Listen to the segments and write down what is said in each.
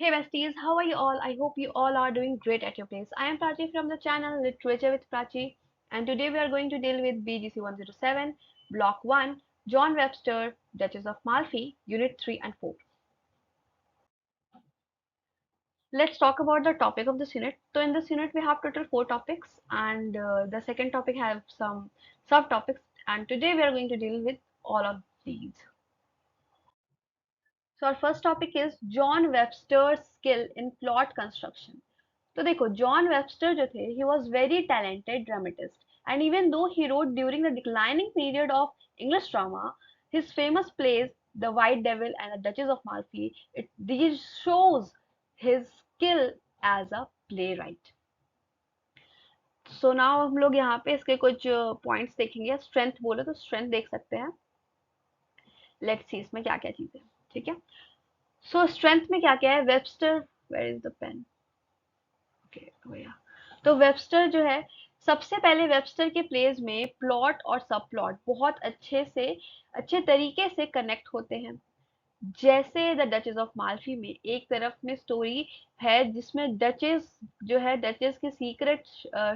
Hey besties, how are you all? I hope you all are doing great at your place. I am Prachi from the channel Literature with Prachi, and today we are going to deal with BGC 107, Block 1, John Webster, Duchess of Malfi, Unit 3 and 4. Let's talk about the topic of this unit. So in this unit we have total 4 topics, and the second topic have some subtopics, and today we are going to deal with all of these. So our first topic is John Webster's skill in plot construction. तो देखो John Webster जो थे he was very talented dramatist and even though he wrote during the declining period of English drama his famous plays the white devil and the duchess of Malfi it these shows his skill as a playwright. So now हम लोग यहाँ पे इसके कुछ points देखेंगे. Strength बोलो तो strength देख सकते हैं. लेट्स सी इसमें क्या क्या चीजें. ठीक है. सो स्ट्रेंथ में क्या क्या है. Webster, where is the pen. Okay, तो वेबस्टर जो है, सबसे पहले वेबस्टर के प्लेज में प्लॉट और सब प्लॉट बहुत अच्छे तरीके से कनेक्ट होते हैं. जैसे द डचेस ऑफ माल्फी में एक तरफ में स्टोरी है जिसमें डचेस जो है, डचेस की सीक्रेट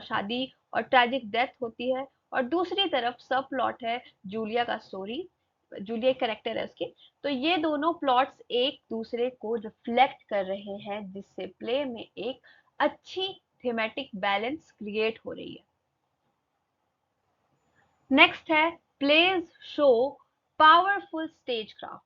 शादी और ट्रेजिक डेथ होती है, और दूसरी तरफ सब प्लॉट है जूलिया का स्टोरी. जूलिया एक करेक्टर है उसकी. तो ये दोनों प्लॉट्स एक दूसरे को रिफ्लेक्ट कर रहे हैं, जिससे प्ले में एक अच्छी थीमेटिक बैलेंस क्रिएट हो रही है. नेक्स्ट है plays show powerful stagecraft.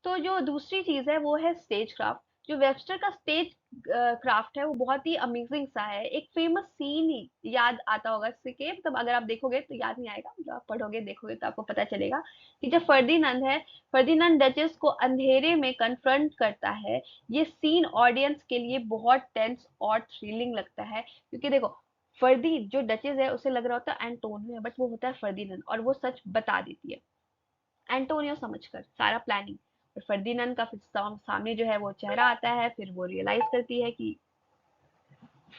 तो जो दूसरी चीज है वो है स्टेज क्राफ्ट. जो वेबस्टर का स्टेज क्राफ्ट है वो बहुत ही अमेजिंग सा है. एक फेमस सीन ही याद आता होगा इसके, मतलब अगर आप देखोगे तो याद नहीं आएगा, मतलब आप पढ़ोगे देखोगे तो आपको पता चलेगा कि जब फर्दिनंद है, फर्दिनंद डचेस को अंधेरे में कन्फ्रंट करता है. ये सीन ऑडियंस के लिए बहुत टेंस और थ्रिलिंग लगता है, क्योंकि देखो फर्दी जो डचेस है उसे लग रहा होता है एंटोनियो है, बट वो होता है फर्दिनंद, और वो सच बता देती है एंटोनियो समझकर सारा प्लानिंग. और फर्दिनंद का फिर सामने जो है वो चेहरा आता है, फिर वो रियलाइज करती है कि,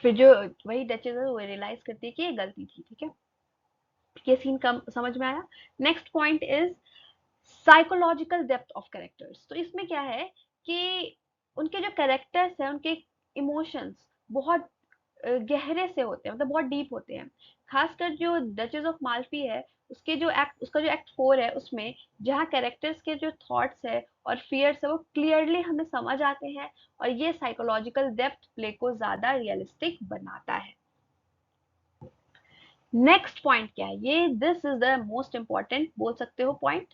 फिर जो वही डचेस है वो रियलाइज करती है कि ये गलती थी. ठीक है. ये सीन कम समझ में आया. Next point is psychological depth of characters. तो इसमें क्या है कि उनके जो कैरेक्टर्स हैं उनके इमोशंस बहुत गहरे से होते हैं, मतलब बहुत डीप होते हैं. खासकर जो डचेस ऑफ माल्फी है, उसका जो एक्ट 4 है उसमें जहाँ कैरेक्टर्स के जो थॉट्स है और फियर्स है वो क्लियरली हमें समझ आते हैं, और ये साइकोलॉजिकल डेप्थ प्ले को ज्यादा रियलिस्टिक बनाता है. नेक्स्ट पॉइंट क्या है, ये this is the most important बोल सकते हो पॉइंट.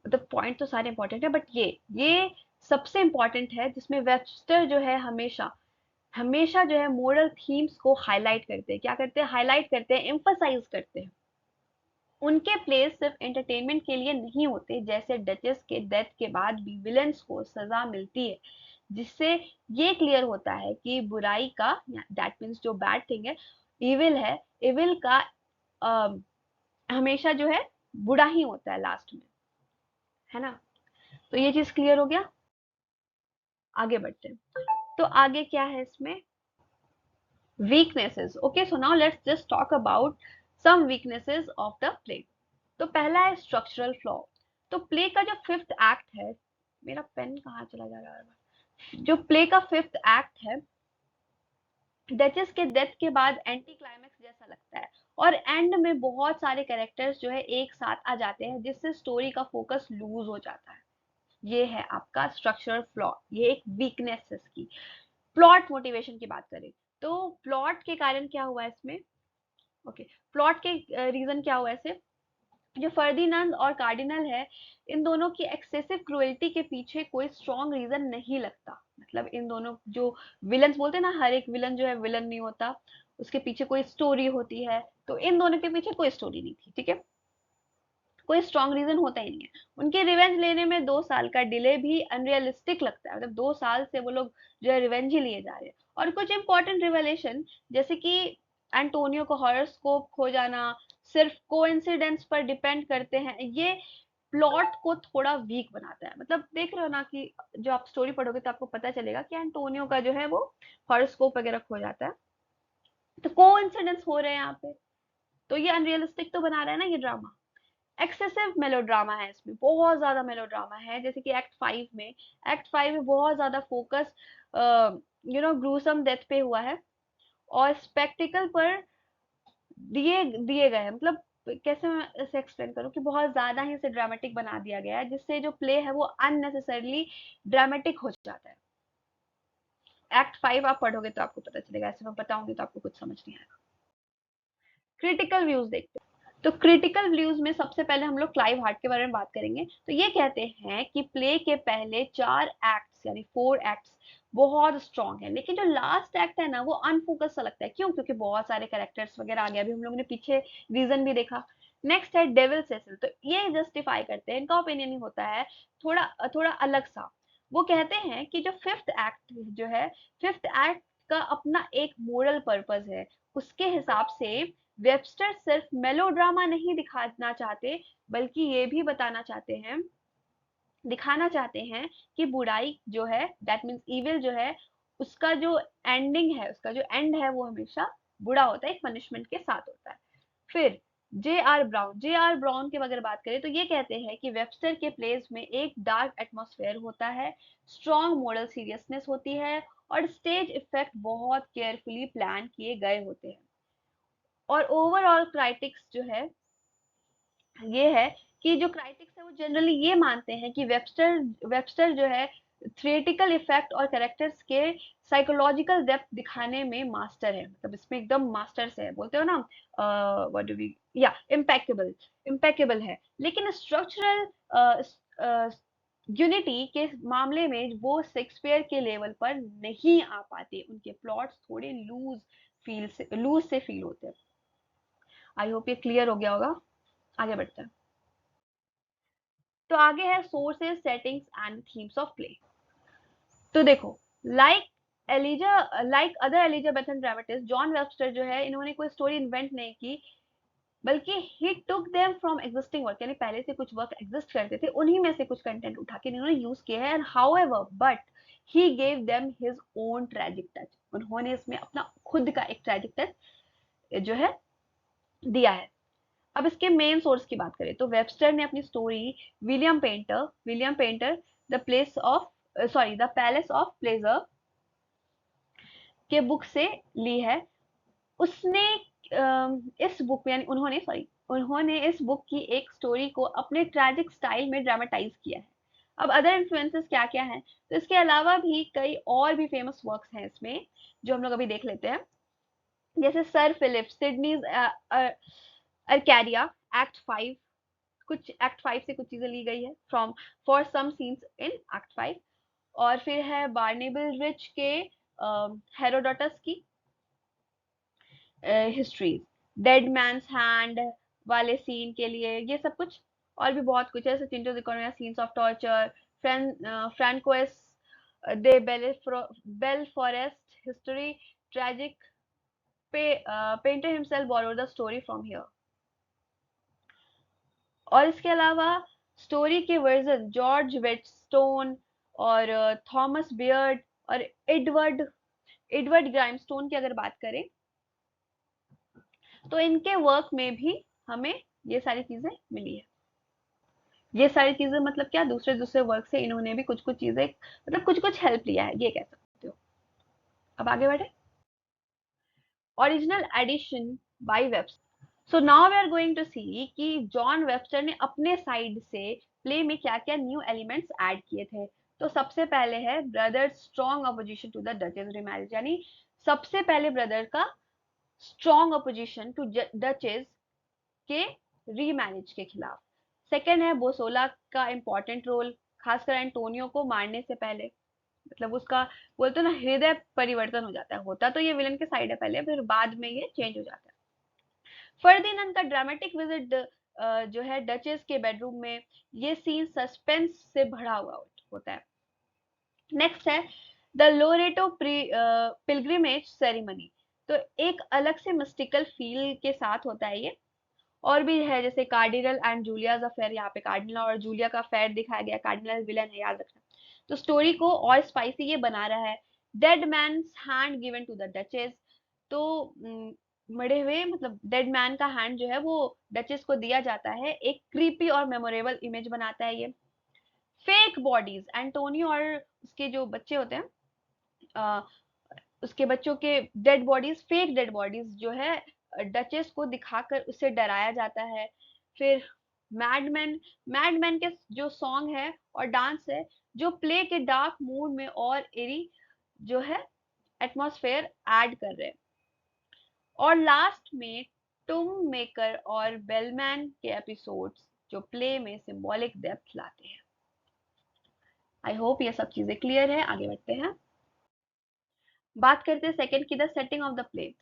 मतलब पॉइंट तो सारे इंपॉर्टेंट है, बट ये सबसे इंपॉर्टेंट है, जिसमें वेबस्टर जो है हमेशा हमेशा जो है मोरल थीम्स को हाईलाइट करते हैं. क्या करते हैं, हाईलाइट करते हैं, एम्फसाइज करते हैं. उनके प्लेस सिर्फ एंटरटेनमेंट के लिए नहीं होते. जैसे डचेस के डेथ के बाद भी विलन्स को सजा मिलती है, जिससे ये क्लियर होता है कि बुराई का, दैट मीन्स जो बैड थिंग है, इविल है, इविल का अ, हमेशा जो है बुरा ही होता है लास्ट में, है ना. तो ये चीज क्लियर हो गया. आगे बढ़ते हैं. तो आगे क्या है इसमें, weaknesses. Okay, so now let's just talk about some weaknesses of the play. तो पहला है स्ट्रक्चरल फ्लॉ. तो प्ले का जो फिफ्थ एक्ट है, मेरा पेन कहाँ चला जा रहा है, जो प्ले का फिफ्थ एक्ट है, डचेस के डेथ के बाद एंटी क्लाइमेक्स जैसा लगता है, और एंड में बहुत सारे कैरेक्टर्स जो है एक साथ आ जाते हैं, जिससे स्टोरी का फोकस लूज हो जाता है. ये है आपका स्ट्रक्चरल फ्लॉ, ये एक वीकनेस है इसकी. प्लॉट मोटिवेशन की बात करें तो प्लॉट के कारण क्या हुआ इसमें. ओके, प्लॉट के रीजन क्या हुआ ऐसे, जो फर्दिनंद और कार्डिनल है, इन दोनों की एक्सेसिव क्रुएल्टी के पीछे कोई स्ट्रॉन्ग रीजन नहीं लगता. मतलब इन दोनों जो विलन्स बोलते हैं ना, हर एक विलन जो है विलन नहीं होता, उसके पीछे कोई स्टोरी होती है. तो इन दोनों के पीछे कोई स्टोरी नहीं थी. ठीक है, कोई स्ट्रॉन्ग रीजन होता ही नहीं है. उनके रिवेंज लेने में 2 साल का डिले भी अनरियलिस्टिक लगता है. मतलब 2 साल से वो लोग जो है रिवेंज ही लिए जा रहे हैं. और कुछ इंपॉर्टेंट रिवेलेशन, जैसे कि एंटोनियो को हॉरोस्कोप खो जाना सिर्फ कोइंसिडेंस पर डिपेंड करते हैं, ये प्लॉट को थोड़ा वीक बनाता है. मतलब देख रहे हो ना कि जो आप स्टोरी पढ़ोगे तो आपको पता चलेगा कि एंटोनियो का जो है वो हॉरोस्कोप वगैरह खो जाता है, तो कोइंसिडेंस हो रहे हैं यहाँ पे, तो ये अनरियलिस्टिक तो बना रहा है ना ये ड्रामा. एक्सेसिव मेलोड्रामा है इसमें, बहुत ज्यादा मेलोड्रामा है। जैसे कि एक्ट 5 में बहुत ज्यादा फोकस ग्रूसम डेथ पे हुआ है और स्पेक्टिकल पर दिए दिए गए हैं। मतलब कैसे मैं इसे एक्सप्लेन करूं कि बहुत ज्यादा ही इसे ड्रामेटिक बना दिया गया है, जिससे जो प्ले है वो अननेसेसरली ड्रामेटिक हो जाता है। एक्ट 5 आप पढ़ोगे तो आपको पता चलेगा, ऐसे मैं बताऊंगी तो आपको कुछ समझ नहीं आएगा। क्रिटिकल व्यूज देखते हैं। तो क्रिटिकल व्यूज में सबसे पहले हम लोग क्लाइव हार्ट के बारे में बात करेंगे। तो ये कहते हैं कि प्ले के पहले 4 एक्ट्स यानी 4 एक्ट्स बहुत स्ट्रॉन्ग है, लेकिन जो लास्ट एक्ट है ना वो अनफोकस सा लगता है। क्यों? क्योंकि बहुत सारे कैरेक्टर्स वगैरह आ गए, अभी हम लोगों ने पीछे रीजन भी देखा। नेक्स्ट है डेविल सेसल। तो ये जस्टिफाई करते हैं, इनका ओपिनियन ही होता है थोड़ा थोड़ा अलग सा। वो कहते हैं कि जो फिफ्थ एक्ट का अपना एक मोरल पर्पस है। उसके हिसाब से वेबस्टर सिर्फ मेलोड्रामा नहीं दिखाना चाहते, बल्कि ये भी दिखाना चाहते हैं कि बुराई जो है, दैट मीन्स इविल जो है, उसका जो उसका जो एंड है वो हमेशा बुरा होता है, एक पनिशमेंट के साथ होता है। फिर जे आर ब्राउन की अगर बात करें तो ये कहते हैं कि वेबस्टर के प्लेस में एक डार्क एटमॉस्फेयर होता है, स्ट्रॉन्ग मोरल सीरियसनेस होती है और स्टेज इफेक्ट बहुत केयरफुली प्लान किए गए होते हैं। और ओवरऑल क्राइटिक्स जो है ये है कि जो क्राइटिक्स है वो जनरली ये मानते हैं कि वेबस्टर जो है थिएट्रिकल इफेक्ट और कैरेक्टर्स के साइकोलॉजिकल डेप्थ दिखाने में मास्टर है। मतलब इसमें एकदम मास्टर से है, बोलते हो ना व्हाट डू वी या इम्पेकेबल है। लेकिन स्ट्रक्चरल यूनिटी के मामले में वो शेक्सपियर के लेवल पर नहीं आ पाते, उनके प्लॉट्स थोड़े लूज से फील होते हैं। आई होप ये क्लियर हो गया होगा। आगे बढ़ते हैं। तो आगे है sources, settings and themes of play. तो देखो, like like other Elizabethan dramatist, John Webster जो है, इन्होंने कोई स्टोरी इन्वेंट नहीं की, बल्कि he took them from existing work, यानी पहले से कुछ वर्क एग्जिस्ट करते थे, उन्हीं में से कुछ कंटेंट उठा के इन्होंने यूज किया है। And however but he gave them his own tragic touch, उन्होंने इसमें अपना खुद का एक ट्रेजिक टच जो है दिया है। अब इसके मेन सोर्स की बात करें तो वेबस्टर ने अपनी story William painter the place of the palace of pleasure के बुक से ली है। उसने इस बुक में यानी उन्होंने इस बुक की एक स्टोरी को अपने ट्रैजिक स्टाइल में ड्रामेटाइज किया है। अब अदर इन्फ्लुएंसेस क्या क्या हैं, तो इसके अलावा भी कई और भी फेमस वर्क्स हैं इसमें, जो हम लोग अभी देख लेते हैं। जैसे सर फिलिप सिडनीज अर्कैडिया, एक्ट 5, कुछ एक्ट 5 से कुछ चीजें ली गई है from for some scenes in act 5। और फिर है बार्नेबल रिच के हेरोडोटस की हिस्ट्रीज, डेड मैंस हैंड वाले सीन के लिए ये सब कुछ। और भी बहुत कुछ है, चिंटोज economy, scenes of torture, Francois de Belleforest history, tragic Painter himself borrowed the story from here. और इसके अलावा स्टोरी के वर्जन जॉर्ज वेटस्टोन और थॉमस बियर्ड और एडवर्ड एडवर्ड ग्राइमस्टोन की अगर बात करें तो इनके वर्क में भी हमें ये सारी चीजें मिली है। ये सारी चीजें मतलब क्या, दूसरे दूसरे वर्क से इन्होंने भी कुछ कुछ चीजें मतलब कुछ कुछ हेल्प लिया है, ये कह सकते हो। अब आगे बढ़े। Original edition by Webster. So now we are going to see कि जॉन वेबस्टर ने अपने साइड से प्ले में क्या क्या न्यू एलिमेंट्स ऐड किए थे। तो सबसे पहले है brother strong opposition to the duchess remarriage, यानी सबसे पहले ब्रदर का स्ट्रॉन्ग अपोजिशन टू डचेस के रीमैरिज के खिलाफ। सेकेंड है बोसोला का इंपॉर्टेंट रोल, खासकर एंटोनियो को मारने से पहले। मतलब उसका बोलते ना हृदय परिवर्तन हो जाता है, होता तो ये विलन के साइड है पहले, फिर बाद में ये चेंज हो जाता है। फर्दिनैंड का ड्रामेटिक विजिट जो है डचेस के बेडरूम में, ये सीन सस्पेंस से भरा हुआ होता है। नेक्स्ट है द लोरेटो पिलग्रिमेज सेरेमनी। तो एक अलग से मिस्टिकल फील के साथ होता है ये। और भी है जैसे कार्डिनल एंड जूलियाज अफेयर, यहाँ पे कार्डिनल और जूलिया का अफेयर दिखाया गया, कार्डिनल विलन है, याद रखना। तो स्टोरी को और स्पाइसी ये बना रहा है। Dead man's hand given to the duchess. तो मरे हुए मतलब डेड मैन का हैंड जो है वो डचेस को दिया जाता है। एक क्रीपी और मेमोरेबल इमेज बनाता है ये। फेक बॉडीज, एंटोनियो और उसके जो बच्चे होते हैं, अ, उसके बच्चों के dead bodies, fake dead bodies जो है डचेस को दिखाकर उसे डराया जाता है। फिर मैडमैन, मैडमैन के जो सॉन्ग है और डांस है जो प्ले के डार्क मूड में और एरी जो है एटमॉस्फेयर ऐड कर रहे हैं। और लास्ट में टूम मेकर और बेलमैन के एपिसोड्स जो प्ले में सिंबॉलिक डेप्थ लाते हैं। आई होप ये सब चीजें क्लियर है। आगे बढ़ते हैं, बात करते हैं सेकंड की, the setting of the play.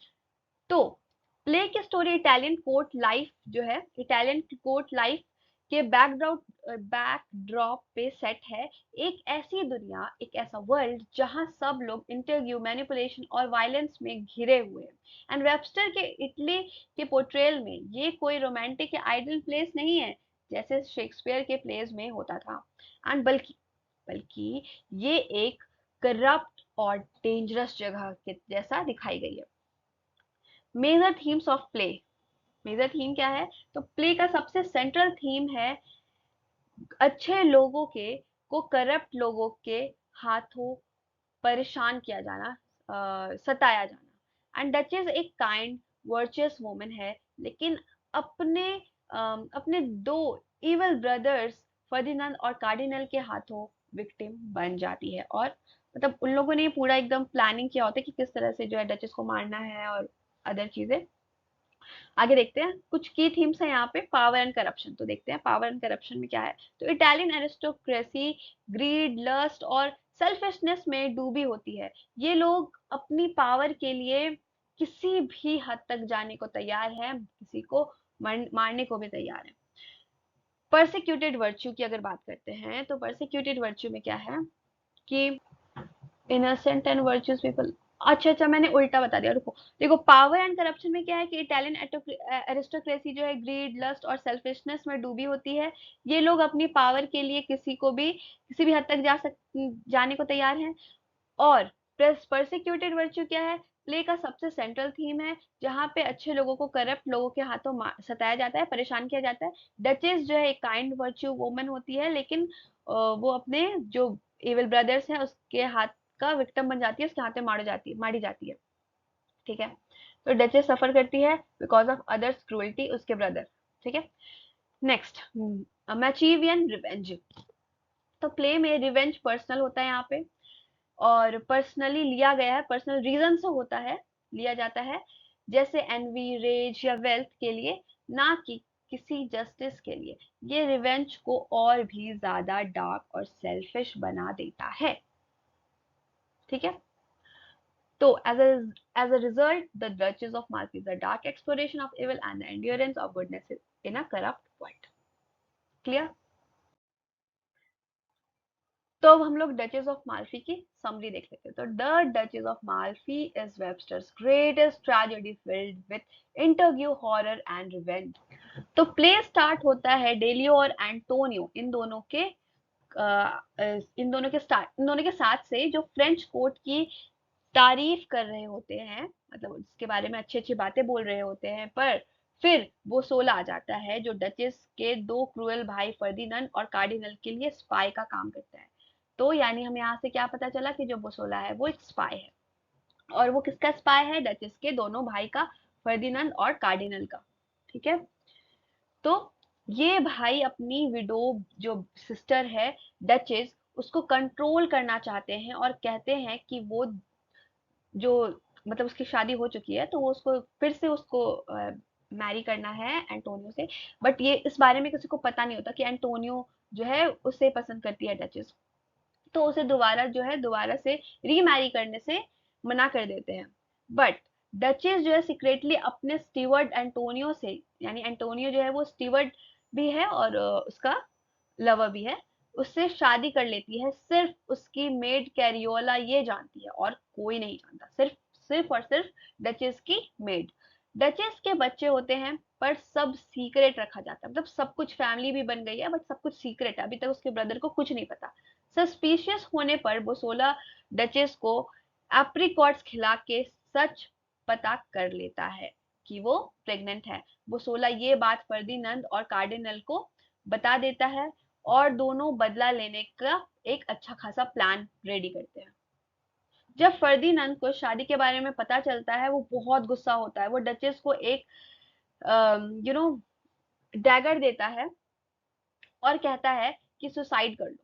तो प्ले की स्टोरी इटालियन कोर्ट लाइफ जो है, इटालियन कोर्ट लाइफ के बैकड्रॉप पे सेट है। एक ऐसी दुनिया, एक ऐसा वर्ल्ड जहां सब लोग इंटरव्यू, मैनिपुलेशन और वायलेंस में घिरे हुए हैं। एंड वेबस्टर के इटली के पोर्ट्रेयल में ये कोई रोमांटिक या आइडल प्लेस नहीं है जैसे शेक्सपियर के प्लेस में होता था, एंड बल्कि बल्कि ये एक करप्ट और डेंजरस जगह के जैसा दिखाई गई है। Major themes of play, major theme क्या है? तो प्ले का सबसे सेंट्रल थीम है अच्छे लोगों के को करप्ट लोगों के हाथों परेशान किया जाना, सताया जाना। एंड डचेस एक काइंड वर्चुअस वुमन है, लेकिन अपने अपने दो इवल ब्रदर्स फर्डिनेंड और कार्डिनल के हाथों विक्टिम बन जाती है। और मतलब उन लोगों ने पूरा एकदम प्लानिंग किया होता है कि किस तरह से जो है डचेस को मारना है और अदर चीजें। आगे देखते हैं, कुछ की थीम्स है यहाँ पे। पावर एंड करप्शन, तो देखते हैं पावर एंड करप्शन में क्या है। तो इटालियन एरिस्टोक्रेसी ग्रीड, लस्ट और सेल्फिशनेस में डूबी होती है। ये लोग अपनी पावर के लिए किसी भी हद तक जाने को तैयार है, किसी को मारने को भी तैयार है। परसिक्यूटेड वर्च्यू की अगर बात करते हैं, तो परसिक्यूटेड वर्च्यू में क्या है कि इनोसेंट एंड वर्चुअस पीपल, अच्छा मैंने उल्टा बता दिया, रुको। देखो पावर एंड करप्शन में क्या है कि इटालियन एरिस्टोक्रेसी जो है ग्रीड, लस्ट और सेल्फिशनेस में डूबी होती है। ये लोग अपनी पावर के लिए किसी भी हद तक जाने को तैयार हैं। और परसिक्यूटेड वर्च्यू क्या है? प्ले का सबसे सेंट्रल थीम है, जहाँ पे अच्छे लोगों को करप्ट लोगों के हाथों सताया जाता है, परेशान किया जाता है। डचेस जो है एक काइंड वर्च्यू वुमन होती है, लेकिन वो अपने जो एवल ब्रदर्स हैं उसके हाथ का विक्टिम बन जाती है, उसके हाथ में मारी जाती है। ठीक है, तो डचेस सफर करती है बिकॉज ऑफ अदर्स क्रूअल्टी, उसके ब्रदर। ठीक है, नेक्स्ट, मैचिवियन रिवेंज। तो प्ले में रिवेंज पर्सनल होता है यहाँ पे, और पर्सनली लिया गया है, पर्सनल रीजन से होता है, लिया जाता है, जैसे एनवी, रेज या वेल्थ के लिए, ना कि किसी जस्टिस के लिए। ये रिवेंज को और भी ज्यादा डार्क और सेल्फिश बना देता है। ठीक है, तो as a result, the Duchess of Malfi is a dark exploration of evil and the endurance of goodness in a corrupt world. Clear? तो अब हम लोग डचेस ऑफ माल्फी की समरी देख लेते हैं। तो the duchess of Malfi is Webster's greatest tragedy filled with interview, horror and revenge. तो प्ले स्टार्ट होता है डेलियो और एंटोनियो इन दोनों के साथ से जो फ्रेंच कोर्ट की तारीफ कर रहे होते हैं, मतलब उसके बारे में अच्छी अच्छी बातें बोल रहे होते हैं। पर फिर वो सोला आ जाता है जो डचेस के दो क्रूएल भाई फर्दिनंद और कार्डिनल के लिए स्पाई का काम करता है। तो यानी हमें यहाँ से क्या पता चला कि जो बोसोला है वो एक स्पाई है। और वो किसका स्पाई है? डचेस के दोनों भाई का, फर्दिनंद और कार्डिनल का। ठीक है, तो ये भाई अपनी विडो जो सिस्टर है डचेस, उसको कंट्रोल करना चाहते हैं और कहते हैं कि वो जो मतलब उसकी शादी हो चुकी है तो वो उसको फिर से उसको मैरी करना है एंटोनियो से। बट ये इस बारे में किसी को पता नहीं होता कि एंटोनियो जो है उसे पसंद करती है डचेस। तो उसे दोबारा से रीमैरी करने से मना कर देते हैं। बट डचेस जो है सीक्रेटली अपने स्टीवर्ड एंटोनियो से, यानी एंटोनियो जो है वो स्टीवर्ड भी है और उसका लवर भी है, उससे शादी कर लेती है। सिर्फ उसकी मेड कैरियोला ये जानती है और कोई नहीं जानता, सिर्फ सिर्फ और सिर्फ डचेस की मेड। डचेस के बच्चे होते हैं पर सब सीक्रेट रखा जाता है, मतलब सब कुछ, फैमिली भी बन गई है बट सब कुछ सीक्रेट है, अभी तक उसके ब्रदर को कुछ नहीं पता। सस्पिशियस होने पर बोसोला डचेस को एप्रिकॉट्स खिला के सच पता कर लेता है। कि वो प्रेग्नेंट है। बुसोला ये बात फर्दिनंद और कार्डिनल को बता देता है और दोनों बदला लेने का एक अच्छा खासा प्लान रेडी करते हैं। जब फर्दिनंद को शादी के बारे में पता चलता है, वो बहुत गुस्सा होता है। वो डचेस को एक यू नो डैगर देता है और कहता है कि सुसाइड कर लो।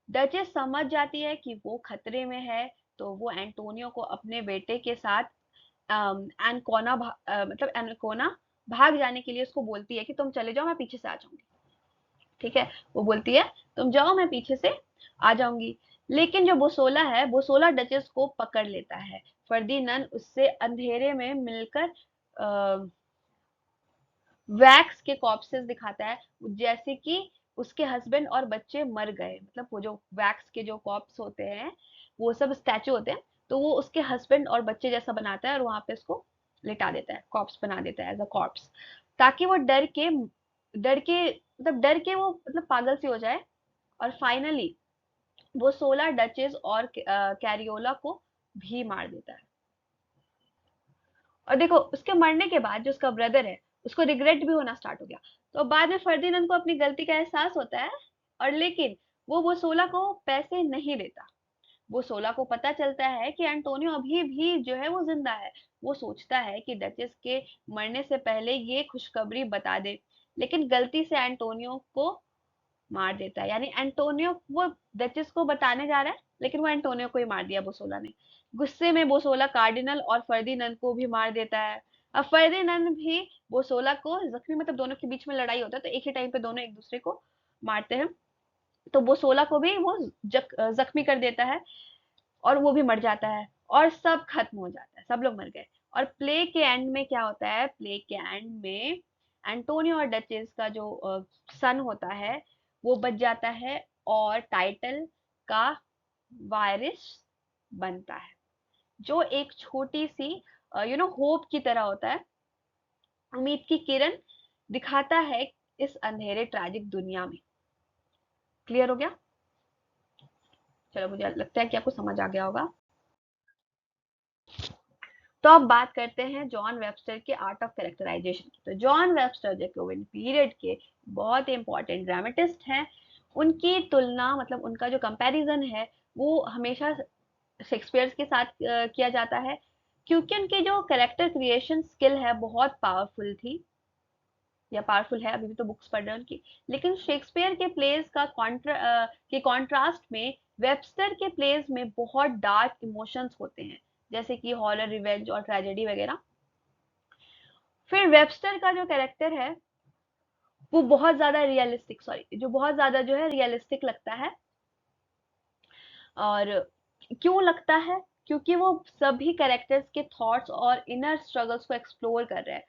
डचेस समझ जाती है कि वो खतरे में है, तो वो एंटोनियो को अपने बेटे के साथ मतलब एनकोना भाग जाने के लिए उसको बोलती है कि तुम चले जाओ, मैं पीछे से आ जाऊंगी। ठीक है, वो बोलती है तुम जाओ, मैं पीछे से आ जाऊंगी। लेकिन जो बोसोला है, बोसोला डचेस को पकड़ लेता है। फर्दिनंद उससे अंधेरे में मिलकर वैक्स के कॉर्प्सेस दिखाता है, जैसे कि उसके हस्बैंड और बच्चे मर गए। मतलब वो जो वैक्स के जो कॉर्प्स होते हैं, वो सब स्टैचू होते हैं, तो वो उसके हस्बैंड और बच्चे जैसा बनाता है और वहां पे उसको लिटा देता है, कॉर्प्स बना देता है एज अ कॉर्प्स, ताकि वो डर के वो मतलब पागल सी हो जाए। और फाइनली वो 16 डचेस और कैरियोला को भी मार देता है। और देखो, उसके मरने के बाद जो उसका ब्रदर है, उसको रिग्रेट भी होना स्टार्ट हो गया। तो बाद में फर्दिनंद को अपनी गलती का एहसास होता है, और लेकिन वो 16 को पैसे नहीं देता। वो 16 को पता चलता है कि एंटोनियो अभी भी जो है वो जिंदा है। वो सोचता है कि डचेस के मरने से पहले ये खुशखबरी बता दे, लेकिन गलती से एंटोनियो को मार देता है। यानी एंटोनियो वो डचेस को बताने जा रहा है, लेकिन वो एंटोनियो को ही मार दिया बोसोला ने। गुस्से में बोसोला कार्डिनल और फर्दिनंद को भी मार देता है। अब फर्दिनंद भी बोसोला को जख्मी, मतलब दोनों के बीच में लड़ाई होता है, तो एक ही टाइम पे दोनों एक दूसरे को मारते हैं। तो बोसोला को भी वो जख्मी कर देता है और वो भी मर जाता है और सब खत्म हो जाता है, सब लोग मर गए। और प्ले के एंड में क्या होता है, प्ले के एंड में एंटोनियो और डचेस का जो सन होता है वो बच जाता है और टाइटल का वारिस बनता है, जो एक छोटी सी होप की तरह होता है, उम्मीद की किरण दिखाता है इस अंधेरे ट्रैजिक दुनिया में। क्लियर हो गया? चलो, मुझे लगता है कि आपको समझ आ गया होगा। तो अब बात करते हैं जॉन वेबस्टर के आर्ट ऑफ कैरेक्टराइजेशन की। तो जॉन वेबस्टर जैकोबिन पीरियड के बहुत ही इंपॉर्टेंट ड्रामेटिस्ट हैं। उनकी तुलना, मतलब उनका जो कंपैरिजन है, वो हमेशा शेक्सपियर के साथ किया जाता है, क्योंकि उनके जो कैरेक्टर क्रिएशन स्किल है बहुत पावरफुल थी, या पावरफुल है, अभी भी तो बुक्स पढ़ रहे हैं उनकी। लेकिन शेक्सपियर के प्लेस का के कॉन्ट्रास्ट में वेबस्टर के प्लेस में बहुत डार्क इमोशंस होते हैं, जैसे कि हॉरर, रिवेंज और ट्रेजेडी वगैरह। फिर वेबस्टर का जो कैरेक्टर है वो बहुत ज्यादा रियलिस्टिक, सॉरी, जो बहुत ज्यादा जो है रियलिस्टिक लगता है। और क्यों लगता है? क्योंकि वो सभी कैरेक्टर्स के थॉट्स और इनर स्ट्रगल्स को एक्सप्लोर कर रहे हैं।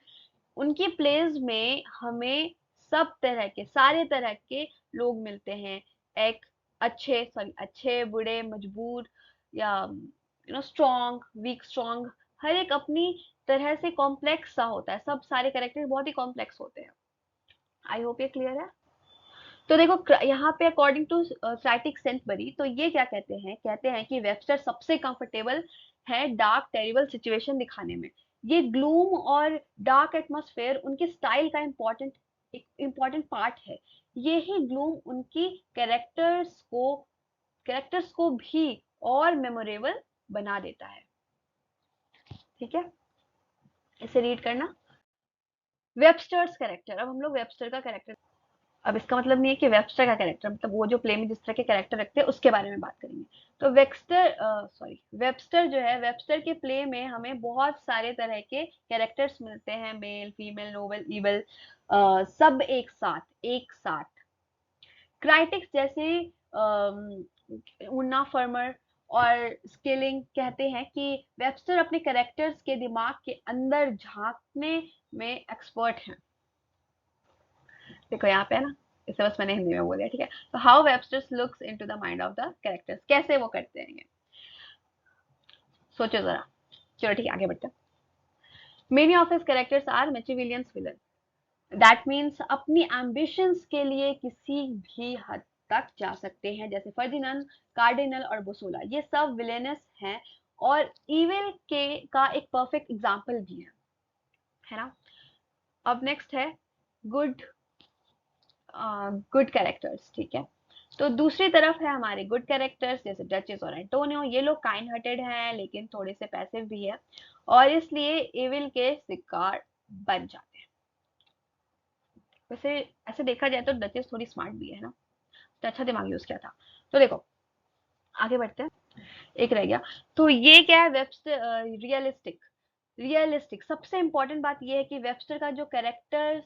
उनकी प्लेज में हमें सब तरह के, सारे तरह के लोग मिलते हैं। एक अच्छे, बुरे, मजबूर, या स्ट्रॉन्ग, वीक, स्ट्रॉन्ग, हर एक अपनी तरह से कॉम्प्लेक्स सा होता है। सब सारे कैरेक्टर बहुत ही कॉम्प्लेक्स होते हैं। आई होप ये क्लियर है। तो देखो, यहाँ पे अकॉर्डिंग टू क्राइटिक सेंटबरी, तो ये क्या कहते हैं कि वेबस्टर सबसे कंफर्टेबल है डार्क टेरिबल सिचुएशन दिखाने में। ये ग्लूम और डार्क एटमॉस्फेयर उनके स्टाइल का इम्पोर्टेंट पार्ट है। ये ही ग्लूम उनकी कैरेक्टर्स को भी और मेमोरेबल बना देता है। ठीक है, इसे रीड करना। वेबस्टर्स कैरेक्टर, अब हम लोग वेबस्टर का कैरेक्टर, अब इसका मतलब नहीं है कि वेबस्टर का कैरेक्टर, मतलब वो जो प्ले में जिस तरह के कैरेक्टर रखते हैं उसके बारे में बात करेंगे। तो वेबस्टर जो है, वेबस्टर के प्ले में हमें बहुत सारे तरह के कैरेक्टर्स मिलते हैं, मेल, फीमेल, नोबल, इवल, सब एक साथ क्राइटिक्स जैसे उन्ना फर्मर और स्किलिंग कहते हैं कि वेबस्टर अपने कैरेक्टर्स के दिमाग के अंदर झांकने में एक्सपर्ट हैं। देखो यहाँ पे है ना, इसे बस मैंने हिंदी में बोला, ठीक है। तो how Webster's looks into the mind of the characters, कैसे वो करते हैं ये, सोचो जरा। चलो ठीक है, आगे बढ़ते हैं। Many of his characters are Machiavellians villain, that means अपनी एम्बिशंस के लिए किसी भी हद तक जा सकते हैं, जैसे फर्दिनंद, कार्डिनल और बुसोला, ये सब विलेनस हैं और इविल के का एक परफेक्ट एग्जाम्पल भी है। है ना। अब नेक्स्ट है गुड गुड कैरेक्टर्स, ठीक है। तो दूसरी तरफ है हमारे गुड कैरेक्टर्स जैसे डचेस और एंटोनियो। ये लोग काइंड हार्टेड हैं लेकिन थोड़े से पैसिव भी है और इसलिए एविल के शिकार बन जाते हैं। वैसे ऐसे देखा जाए तो डचेस थोड़ी स्मार्ट भी है ना, तो अच्छा दिमाग यूज किया था। तो देखो आगे बढ़ते हैं, एक रह गया। तो ये क्या है, वेबस्टर रियलिस्टिक। रियलिस्टिक सबसे इंपॉर्टेंट बात ये है कि वेबस्टर का जो कैरेक्टर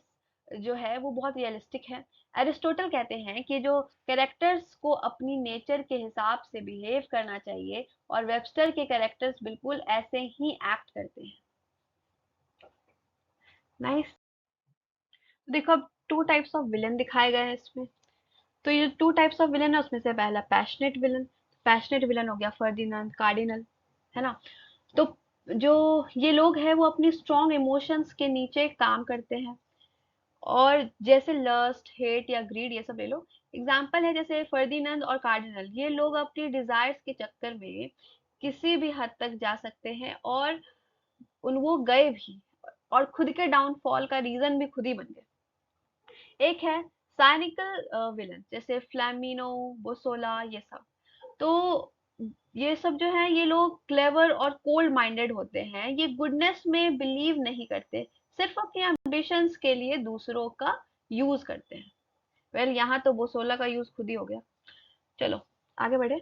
जो है वो बहुत रियलिस्टिक है। एरिस्टोटल कहते हैं कि जो कैरेक्टर्स को अपनी नेचर के हिसाब से बिहेव करना चाहिए और वेबस्टर के कैरेक्टर्स बिल्कुल ऐसे ही एक्ट करते हैं। नाइस। देखो अब टू टाइप्स ऑफ विलन दिखाए गए हैं इसमें। तो ये टू टाइप्स ऑफ विलन है, उसमें से पहला पैशनेट विलन। पैशनेट विलन हो गया फर्डिनेंड कार्डिनल, है ना। तो जो ये लोग हैं वो अपनी स्ट्रॉन्ग इमोशंस के नीचे काम करते हैं, और जैसे लस्ट हेट या ग्रीड ये सब ले लो। एग्जाम्पल है जैसे फर्दिनंद और कार्डिनल, ये लोग अपनी डिजायर्स के चक्कर में किसी भी हद तक जा सकते हैं और उन वो गए भी, और खुद के डाउनफॉल का रीजन भी खुद ही बन गए। एक है साइनिकल विलन जैसे फ्लैमिनो, बोसोला, ये सब। तो ये सब जो है ये लोग क्लेवर और कोल्ड माइंडेड होते हैं, ये गुडनेस में बिलीव नहीं करते, सिर्फ अपने एम्बिशंस के लिए दूसरों का यूज करते हैं। वेल यहाँ तो बोसोला का यूज खुद ही हो गया। चलो आगे बढ़े।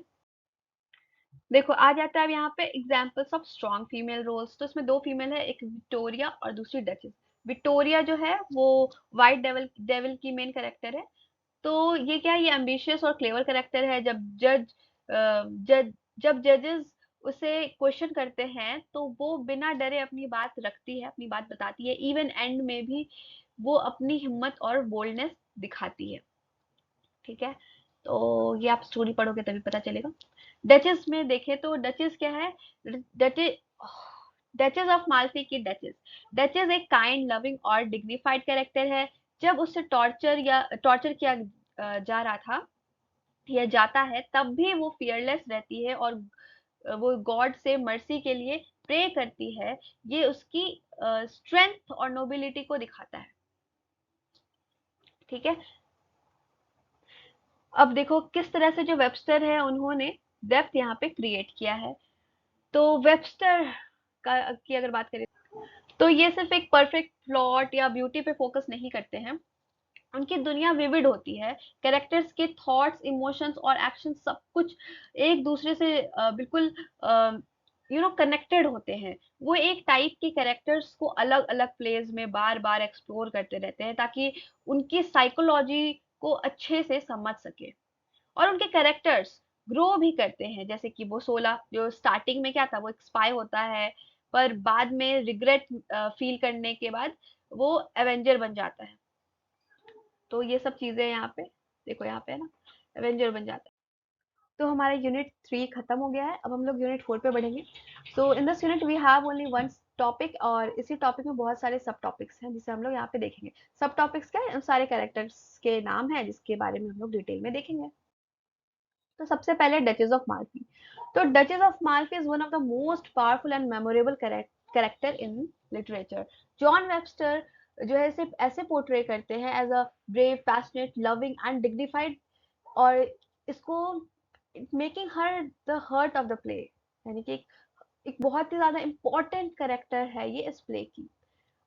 देखो आ जाता है अब यहाँ पे examples of strong female roles. तो इसमें दो फीमेल है, एक विक्टोरिया और दूसरी डचेस। विक्टोरिया जो है वो वाइट डेविल डेविल की मेन कैरेक्टर है। तो ये क्या है, ये एम्बिशियस और क्लेवर कैरेक्टर है। जज जब जजेस उसे क्वेश्चन करते हैं तो वो बिना डरे अपनी बात रखती है, अपनी बात बताती है। इवन एंड में भी वो अपनी हिम्मत और बोल्डनेस दिखाती है, ठीक है। तो ये आप स्टोरी पढ़ोगे तभी पता चलेगा। डचेस में देखें तो डचेस क्या है, डचेस डचेस ऑफ माल्फी की डचेस। डचेस एक काइंड लविंग और डिग्निफाइड कैरेक्टर है। जब उससे टॉर्चर किया जा रहा था या जाता है तब भी वो फियरलेस रहती है और वो गॉड से मर्सी के लिए प्रे करती है। ये उसकी स्ट्रेंथ और नोबिलिटी को दिखाता है, ठीक है। अब देखो किस तरह से जो वेबस्टर है उन्होंने डेप्थ यहाँ पे क्रिएट किया है। तो वेबस्टर का की अगर बात करें तो ये सिर्फ एक परफेक्ट प्लॉट या ब्यूटी पे फोकस नहीं करते हैं। उनकी दुनिया विविड होती है, कैरेक्टर्स के थॉट्स, इमोशंस और एक्शन सब कुछ एक दूसरे से बिल्कुल कनेक्टेड होते हैं। वो एक टाइप के कैरेक्टर्स को अलग अलग प्लेस में बार बार एक्सप्लोर करते रहते हैं ताकि उनकी साइकोलॉजी को अच्छे से समझ सके। और उनके कैरेक्टर्स ग्रो भी करते हैं, जैसे कि वो सोला जो स्टार्टिंग में क्या था, वो एक स्पाई होता है पर बाद में रिग्रेट फील करने के बाद वो एवेंजर बन जाता है। तो ये सब चीजें यहाँ पे देखो, यहाँ पे है ना, एवेंजर बन जाता है। तो हमारा यूनिट 3 खत्म हो गया है, अब हम लोग यूनिट 4 पे बढ़ेंगे। So in this unit we have only one topic, और इसी टॉपिक में बहुत सारे सब टॉपिक्स हैं जिसे हम लोग यहाँ पे देखेंगे। सब टॉपिक्स क्या है, उन सारे कैरेक्टर्स के नाम है जिसके बारे में हम लोग डिटेल में देखेंगे। तो सबसे पहले डचेस ऑफ माल्फी। तो duchess of Malfi is one of the most powerful and memorable character in literature. John Webster जो है सिर्फ ऐसे पोर्ट्रे करते हैं as a brave, passionate, loving and dignified, और इसको making her the heart of the play, यानी कि एक बहुत ही ज्यादा इंपॉर्टेंट कैरेक्टर है ये इस प्ले की।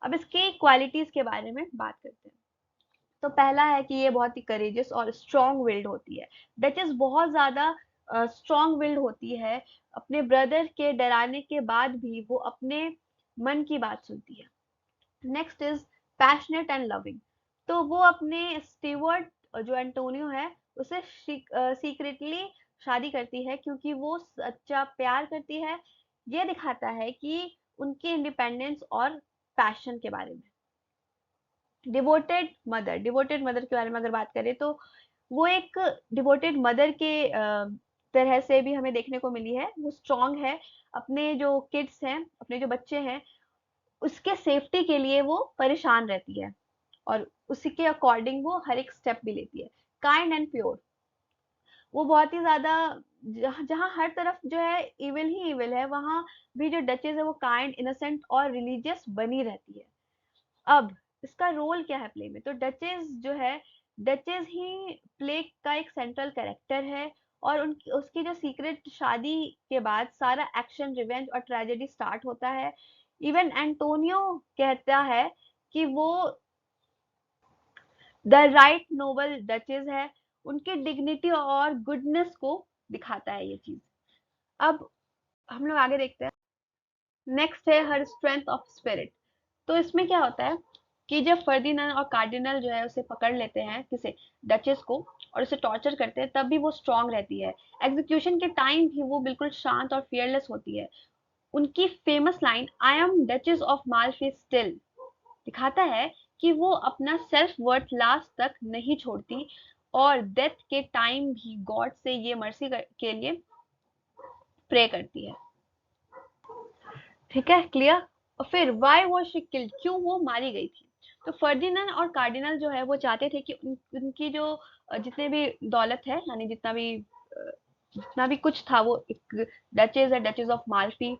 अब इसकी क्वालिटीज के बारे में बात करते हैं। तो पहला है कि ये बहुत ही करेजियस और स्ट्रॉन्ग विल्ड होती है। डचेस बहुत ज्यादा स्ट्रॉन्ग विल्ड होती है। अपने ब्रदर के डराने के बाद भी वो अपने मन की बात सुनती है। Next is passionate and loving. तो वो अपने स्टीवर्ट जो एंटोनियो है उसे सीक्रेटली शादी करती है क्योंकि वो सच्चा प्यार करती है। ये दिखाता है कि उनकी इंडिपेंडेंस और पैशन के बारे में। डिवोटेड मदर के बारे में अगर बात करें तो वो एक डिवोटेड मदर के तरह से भी हमें देखने को मिली है। वो स्ट्रांग है, अपने जो किड्स हैं, अपने जो बच्चे हैं, उसके सेफ्टी के लिए वो परेशान रहती है और उसी के अकॉर्डिंग वो हर एक स्टेप भी लेती है। काइंड एंड प्योर, वो बहुत ही ज्यादा जहाँ हर तरफ जो है इविल ही इविल है, वहां भी जो डचेस है वो काइंड, इनोसेंट और रिलीजियस बनी रहती है। अब इसका रोल क्या है प्ले में? तो डचेस जो है, डचेस ही प्ले का एक सेंट्रल कैरेक्टर है, और उनकी उसकी जो सीक्रेट शादी के बाद सारा एक्शन, रिवेंज और ट्रेजेडी स्टार्ट होता है। इवन एंटोनियो कहता है कि वो द राइट नोबल डचेस है, उनकी डिग्निटी और गुडनेस को दिखाता है ये चीज। अब हम लोग आगे देखते हैं। नेक्स्ट है हर स्ट्रेंथ ऑफ स्पिरिट। तो इसमें क्या होता है कि जब फर्दिनांड और कार्डिनल जो है उसे पकड़ लेते हैं, किसे, डचेस को, और उसे टॉर्चर करते हैं, तब भी वो स्ट्रांग रहती है। एग्जीक्यूशन के टाइम भी वो बिल्कुल शांत और फियरलेस होती है। उनकी famous line I am duchess of Malfi still दिखाता है कि वो अपना सेल्फ वर्थ लास्ट तक नहीं छोड़ती, और डेथ के टाइम भी गॉड से ये मर्सी के लिए प्रे करती है। ठीक है, क्लियर। और फिर वाई वॉज शी किल्ड, क्यों वो मारी गई थी? तो फर्दिनांड और कार्डिनल जो है वो चाहते थे कि उनकी जो जितने भी दौलत है, यानी जितना भी कुछ था, वो एक डचेज है, डचेज ऑफ माल्फी,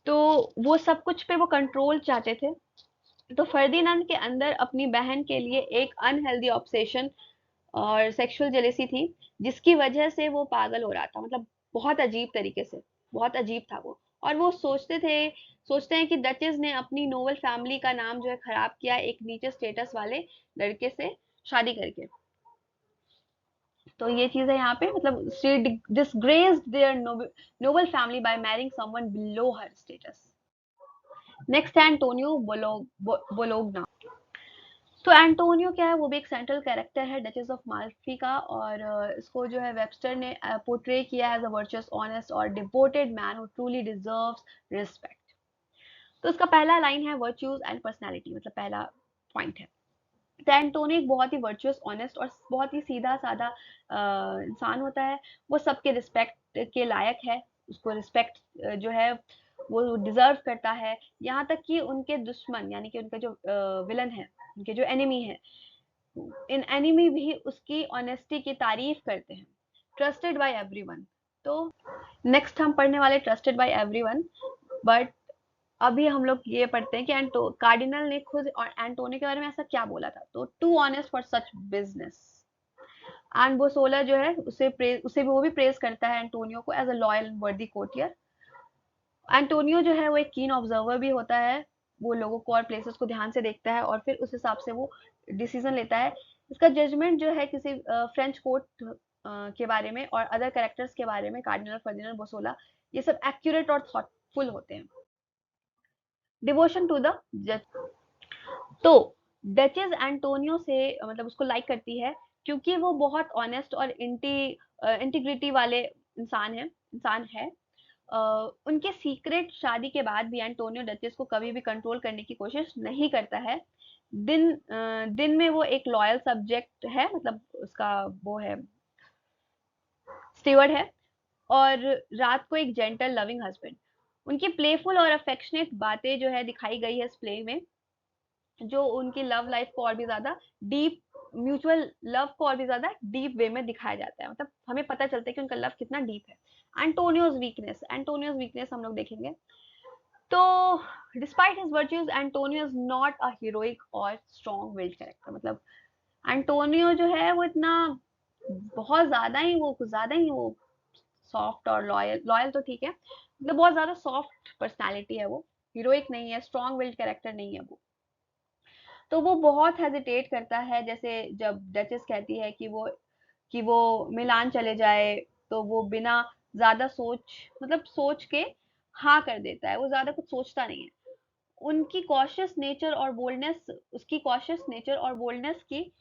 तो वो सब कुछ पे वो कंट्रोल चाहते थे। तो फर्दिनांड के अंदर अपनी बहन के लिए एक अनहेल्दी ऑब्सेशन और सेक्सुअल जेलेसी थी, जिसकी वजह से वो पागल हो रहा था, मतलब बहुत अजीब तरीके से, बहुत अजीब था वो। और वो सोचते हैं कि डचेस ने अपनी नोबल फैमिली का नाम जो है खराब किया एक नीचे स्टेटस वाले लड़के से शादी करके। तो ये चीज है यहाँ पे, मतलब she disgraced their noble family by marrying someone below her status. Next है एंटोनियो बोलोग्ना। तो एंटोनियो क्या है, वो भी एक सेंट्रल कैरेक्टर है डचेस ऑफ माल्फी का, और इसको जो है वेबस्टर ने पोर्ट्रे किया एज अ वर्चुअस, ऑनेस्ट और devoted man who truly deserves respect. तो इसका पहला लाइन है वर्च्यूज एंड पर्सनैलिटी, मतलब पहला पॉइंट है। तो एंटोनियो एक बहुत ही वर्चुअस, ऑनेस्ट और बहुत ही सीधा साधा इंसान होता है। वो सबके रिस्पेक्ट के लायक है, उसको रिस्पेक्ट जो है वो डिजर्व करता है। यहाँ तक कि उनके दुश्मन, यानी कि उनका जो विलन है, उनके जो एनिमी है, इन एनिमी भी उसकी ऑनेस्टी की तारीफ करते हैं। Trusted bye everyone. तो नेक्स्ट हम पढ़ने वाले ट्रस्टेड बाय एवरीवन, बट अभी हम लोग ये पढ़ते हैं कि कार्डिनल ने खुद और एंटोनियो के बारे में ऐसा क्या बोला था। तो too honest for such business. And Bosola जो है उसे भी वो भी प्रेज करता है एंटोनियो को एज अ लॉयल एंड वर्दी कोर्टियर। एंटोनियो जो है वो एक कीन ऑब्जर्वर भी होता है, वो लोगों को और प्लेसेस को ध्यान से देखता है और फिर उस हिसाब से वो डिसीजन लेता है। इसका जजमेंट जो है किसी फ्रेंच कोर्ट के बारे में और अदर कैरेक्टर्स के बारे में, कार्डिनल फर्दिनांड बोसोला, ये सब एक्यूरेट और थॉटफुल होते हैं। डिवोशन टू द जज। तो डचेस एंटोनियो से मतलब उसको लाइक करती है क्योंकि वो बहुत ऑनेस्ट और इंटीग्रिटी वाले इंसान है। उनके सीक्रेट शादी के बाद भी एंटोनियो डचेस को कभी भी कंट्रोल करने की कोशिश नहीं करता है। दिन में वो एक लॉयल सब्जेक्ट है, मतलब उसका वो है, स्टीवर्ड है, और रात को एक जेंटल लविंग हस्बैंड। उनकी प्लेफुल और अफेक्शनेट बातें जो है दिखाई गई है इस प्ले में, जो उनकी लव लाइफ को और भी ज्यादा डीप, म्यूचुअल लव को और भी ज्यादा डीप वे में दिखाया जाता है। मतलब हमें पता चलता है कि उनका लव कितना डीप है। एंटोनियोज वीकनेस हम लोग देखेंगे। तो despite his virtues Antonio is not a heroic और स्ट्रॉन्ग विल्ड कैरेक्टर। मतलब एंटोनियो जो है वो इतना बहुत ज्यादा ही वो सॉफ्ट और लॉयल, लॉयल तो ठीक है, मतलब बहुत ज्यादा सॉफ्ट पर्सनालिटी है वो, हीरोइक नहीं है, स्ट्रॉन्ग विल्ड कैरेक्टर नहीं है वो। तो वो बहुत हेजिटेट करता है, जैसे जब डचेस कहती है कि वो मिलान चले जाए, तो वो बिना ज्यादा सोच के हाँ कर देता है, वो ज्यादा कुछ सोचता नहीं है। उनकी कॉशियस नेचर और बोल्डनेस उसकी कॉशियस नेचर और बोल्डनेस की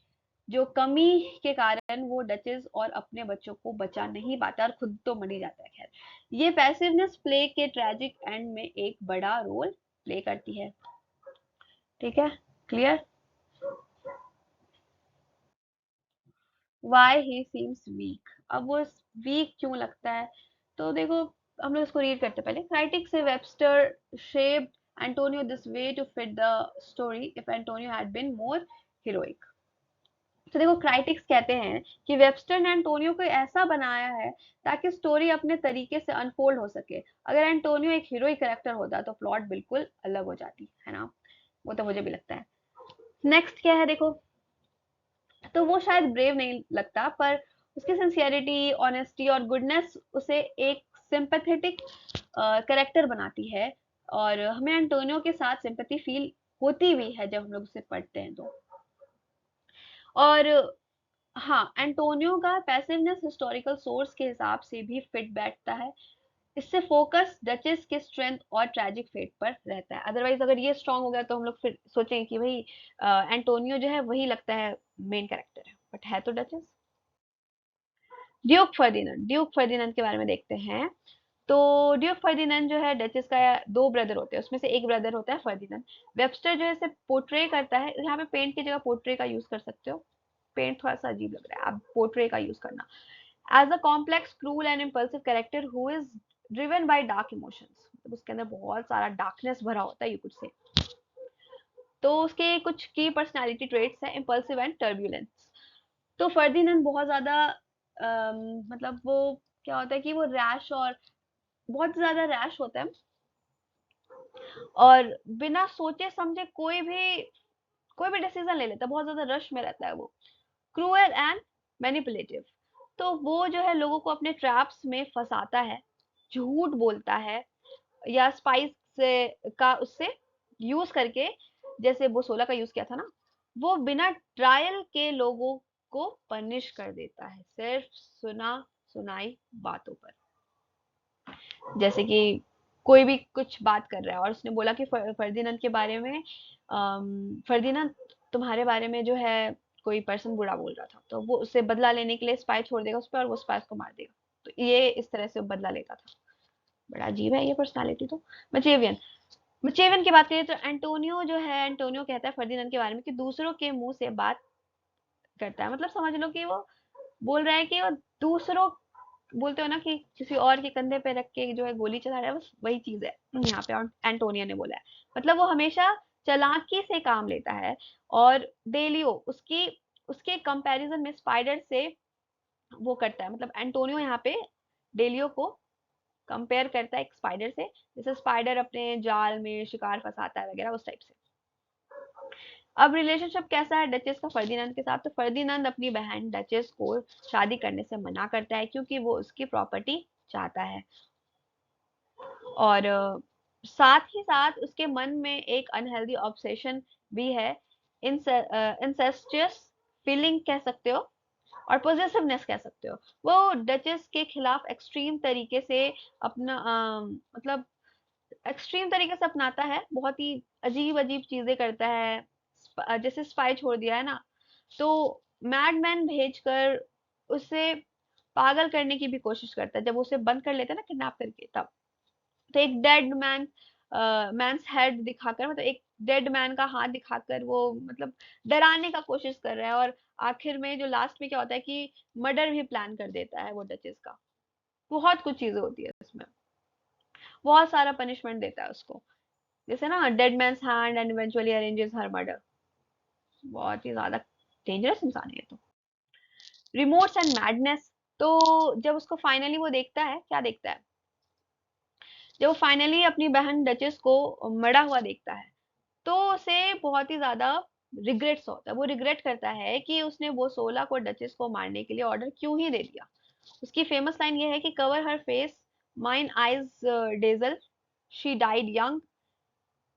जो कमी के कारण वो डचेस और अपने बच्चों को बचा नहीं पाता और खुद तो मर ही जाता है। खैर, ये पैसिवनेस प्ले के ट्रेजिक एंड में एक बड़ा रोल प्ले करती है। ठीक है, clear. Why he seems weak. अब वो वीक क्यों लगता है? तो देखो, हम लोग इसको रीड करते पहले। क्राइटिक से Webster shaped Antonio this way to fit the story if Antonio had been more heroic. तो देखो, क्राइटिक्स कहते हैं कि वेबस्टर ने एंटोनियो को ऐसा बनाया है ताकि स्टोरी अपने तरीके से अनफोल्ड हो सके। अगर एंटोनियो एक हीरोइक कैरेक्टर होता तो प्लॉट बिल्कुल अलग हो जाती है ना। वो तो मुझे भी लगता है। नेक्स्ट क्या है देखो, तो वो शायद ब्रेव नहीं लगता, पर उसकी सिंसियरिटी, ऑनेस्टी और गुडनेस उसे एक सिंपैथेटिक कैरेक्टर बनाती है, और हमें एंटोनियो के साथ सिंपैथी फील होती भी है जब हम लोग उसे पढ़ते हैं तो। और हाँ, एंटोनियो का पैसिवनेस हिस्टोरिकल सोर्स के हिसाब से भी फिट बैठता है। इससे फोकस डचेस के स्ट्रेंथ और ट्रेजिक फेट पर रहता है। अदरवाइज अगर ये स्ट्रांग हो गया तो हम लोग फिर सोचेंगे कि भाई एंटोनियो जो है वही लगता है मेन कैरेक्टर है, बट है तो डचेस। ड्यूक फर्डिनेंड के बारे में देखते हैं। तो ड्यूक फर्डिनेंड जो है डचेस का दो ब्रदर होते हैं, उसमें से एक ब्रदर होता है फर्डिनेंड। वेबस्टर जो है इसे पोर्ट्रे करता है, यहाँ पे पेंट की जगह पोर्ट्रे का यूज कर सकते हो, पेंट थोड़ा सा अजीब लग रहा है, आप पोर्ट्रे का यूज करना। As a complex cruel and impulsive character who is driven by dark emotions, मतलब उसके अंदर बहुत सारा डार्कनेस भरा होता है, यू कुड से। तो उसके कुछ की पर्सनालिटी ट्रेट्स हैं, इम्पल्सिव एंड टर्बुलेंस। तो फर्दिनंद बहुत ज्यादा मतलब वो क्या होता है कि वो रैश और बहुत ज्यादा रैश होता है, और बिना सोचे समझे कोई भी डिसीजन ले लेता है, बहुत ज्यादा रश में रहता है वो। क्रूअल एंड मैनिपुलेटिव, तो वो जो है लोगों को अपने ट्रैप्स में फंसाता है, झूठ बोलता है, या स्पाइस से का उससे यूज करके, जैसे वो 16 का यूज किया था ना, वो बिना ट्रायल के लोगों को पनिश कर देता है सिर्फ सुना सुनाई बातों पर। जैसे कि कोई भी कुछ बात कर रहा है और उसने बोला कि फर्दिनंद के बारे में, फर्दिनंद तुम्हारे बारे में जो है कोई पर्सन बुरा बोल रहा था, तो वो उससे बदला लेने के लिए स्पाई छोड़ देगा उस पर और वो स्पाई को मार देगा। तो ये इस तरह से बदला लेता था। बड़ा अजीब है ये पर्सनालिटी तो। मचेवियन, मचेवियन की बात करें तो एंटोनियो जो है, एंटोनियो कहता है फर्दिनंद के बारे में कि दूसरों के मुंह से बात करता है, मतलब समझ लो कि वो बोल रहा है कि वो दूसरों, बोलते हो ना कि किसी और के कंधे पे रख के जो है गोली चला रहा है, बस वही चीज है यहाँ पे एंटोनियो ने बोला है। मतलब वो हमेशा चालाकी से काम लेता है। और डेलियो उसकी उसके कंपैरिजन में स्पाइडर से वो करता है, मतलब एंटोनियो यहाँ पे डेलियो को कंपेयर करता है एक स्पाइडर से, जैसे स्पाइडर अपने जाल में शिकार फंसाता है वगैरह, उस टाइप से। अब रिलेशनशिप कैसा है डचेस का फर्दिनांद के साथ, तो फर्दिनांद अपनी बहन डचेस को शादी करने से मना करता है क्योंकि वो उसकी प्रॉपर्टी चाहता है। और साथ ही साथ उसके मन में एक अनहेल्दी ऑब्सेशन भी है, इंसेस्टियस फीलिंग कह सकते हो, और पोजेसिवनेस कह सकते हो। वो डचेस के खिलाफ एक्सट्रीम तरीके से अपना मतलब एक्सट्रीम तरीके से अपनाता है, बहुत ही अजीब अजीब चीजें करता है। जैसे स्पाई छोड़ दिया है ना, तो मैडमैन भेजकर उसे पागल करने की भी कोशिश करता है, जब उसे बंद कर लेते हैं ना किडनैप करके तब। तो एक डेड मैंस हेड दिखाकर, मतलब एक डेड मैन का हाथ दिखाकर वो मतलब डराने का कोशिश कर रहा है, और आखिर में जो लास्ट में क्या होता है कि मर्डर भी प्लान कर देता है वो डचेस का। बहुत कुछ चीजें होती है इसमें, बहुत सारा पनिशमेंट देता है उसको, जैसे ना dead man's hand and eventually arranges her murder. बहुत ही ज्यादा डेंजरस इंसान है ये तो। रिमोट्स एंड मैडनेस, तो जब उसको फाइनली वो देखता है, क्या देखता है, जब वो फाइनली अपनी बहन डचेस को मरा हुआ देखता है, तो उसे बहुत ही ज्यादा रिग्रेट्स होता है। वो रिग्रेट करता है कि उसने वो 16 को डचेस को मारने के लिए ऑर्डर क्यों ही दे दिया। उसकी फेमस लाइन ये है कि cover her face, mine eyes dazzle, she died young.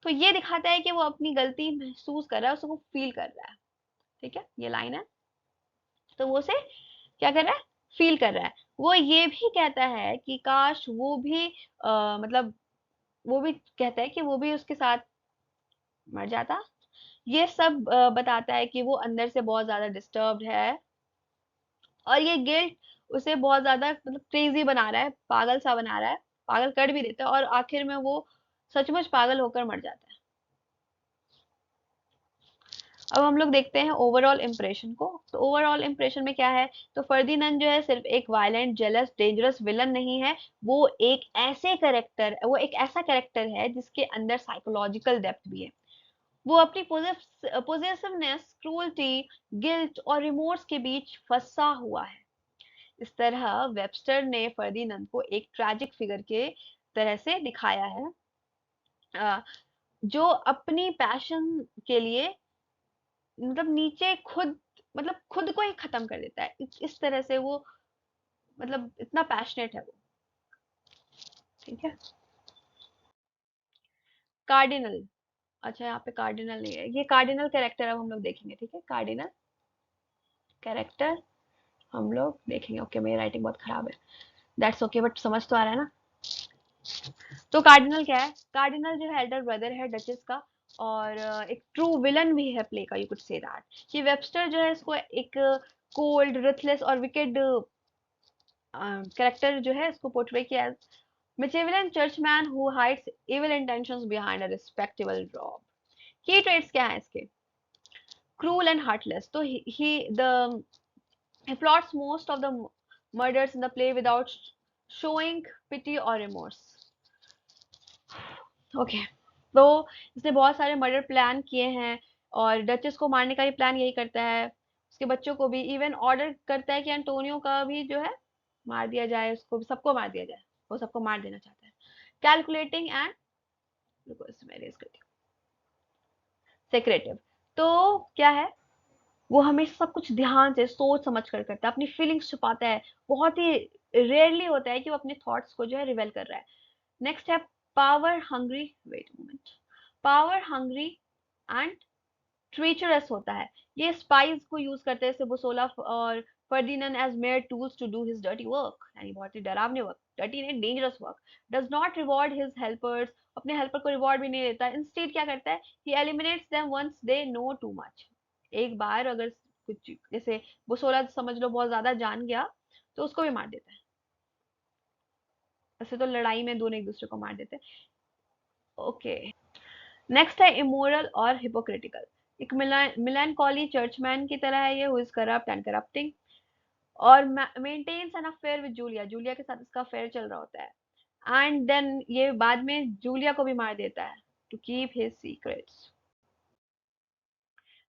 तो ये दिखाता है कि वो अपनी गलती महसूस कर रहा है, उसको फील कर रहा है। ठीक है, ये लाइन है। तो वो उसे क्या कर रहा है, फील कर रहा है। वो ये भी कहता है कि काश वो भी मतलब वो भी कहता है कि वो भी उसके साथ मर जाता। ये सब बताता है कि वो अंदर से बहुत ज्यादा डिस्टर्ब्ड है, और ये गिल्ट उसे बहुत ज्यादा मतलब क्रेजी बना रहा है, पागल सा बना रहा है, पागल कर भी देता है, और आखिर में वो सचमुच पागल होकर मर जाता है। अब हम लोग देखते हैं ओवरऑल इम्प्रेशन को। तो ओवरऑल इम्प्रेशन में क्या है, तो फर्दिनंद जो है सिर्फ एक वायलेंट जेलस डेंजरस विलन नहीं है, वो एक ऐसा कैरेक्टर है जिसके अंदर साइकोलॉजिकल डेप्थ भी है। वो अपनी पोजेसिवनेस, क्रूअल्टी, गिल्ट और रिमोर्स के बीच फंसा हुआ है। इस तरह वेबस्टर ने फर्दिनंद को एक ट्रैजिक फिगर के तरह से दिखाया है, जो अपनी पैशन के लिए मतलब नीचे खुद, मतलब खुद को ही खत्म कर देता है, इस तरह से वो, मतलब इतना पैशनेट है वो। ठीक है। कार्डिनल, अच्छा यहाँ पे कार्डिनल नहीं है, ये कार्डिनल कैरेक्टर अब हम लोग देखेंगे। ठीक है, कार्डिनल कैरेक्टर हम लोग देखेंगे। ओके, मेरी राइटिंग बहुत खराब है, दैट्स ओके, बट समझ तो आ रहा है ना। तो कार्डिनल क्या है? कार्डिनल जो है एल्डर ब्रदर है डचेस का, और एक ट्रू विलन भी है प्ले का, यू कुड से दैट। कि वेबस्टर जो है इसको एक कोल्ड, रथलेस और विकेड कैरेक्टर जो है इसको पोर्ट्रे किया as Machiavellian churchman who hides evil intentions behind a respectable job. Key traits क्या है इसके? Cruel and heartless. तो he plots most of the murders in the play without showing pity or remorse. Okay, तो इसने बहुत सारे murder plan किए हैं, और डचेस को मारने का भी प्लान यही करता है, उसके बच्चों को भी, इवन ऑर्डर करता है कि एंटोनियो का भी जो है मार दिया जाए, उसको सबको मार दिया जाए, वो सबको मार देना चाहता है। कैलकुलेटिंग एंड, रुको इसमें रेज करती हूँ, सेक्रेटिव। तो क्या है, वो हमेशा सब कुछ ध्यान से सोच समझ कर करता है, अपनी फीलिंग्स छुपाता है, बहुत ही रेयरली होता है कि वो अपने थॉट्स को जो है रिवेल कर रहा है। नेक्स्ट है power hungry, wait moment, power hungry and treacherous होता है। ये स्पाइस को यूज करते हैं, जैसे बुसोला और Ferdinand as mere tools to do his dirty work, यानी बहुत ही डरावने वर्क, डर्टी नहीं, dangerous work. Does not reward his helpers, अपने हेल्पर को रिवॉर्ड भी नहीं देता, इंस्टेड क्या करता है, he eliminates them once they know too much. एक बार अगर कुछ, जैसे बुसोला समझ लो बहुत ज्यादा जान गया, तो उसको भी मार देता है। ऐसे तो लड़ाई में दोनों एक दूसरे को मार देते हैं। ओके, नेक्स्ट है इमोरल और हिपोक्रिटिकल। एक मिलानकॉली चर्चमैन की तरह है ये, who is corrupt and corrupting, और maintains an affair with Julia, Julia के साथ इसका अफेयर चल रहा होता है, एंड देन ये बाद में जूलिया को भी मार देता है टू कीप हिज सीक्रेट्स।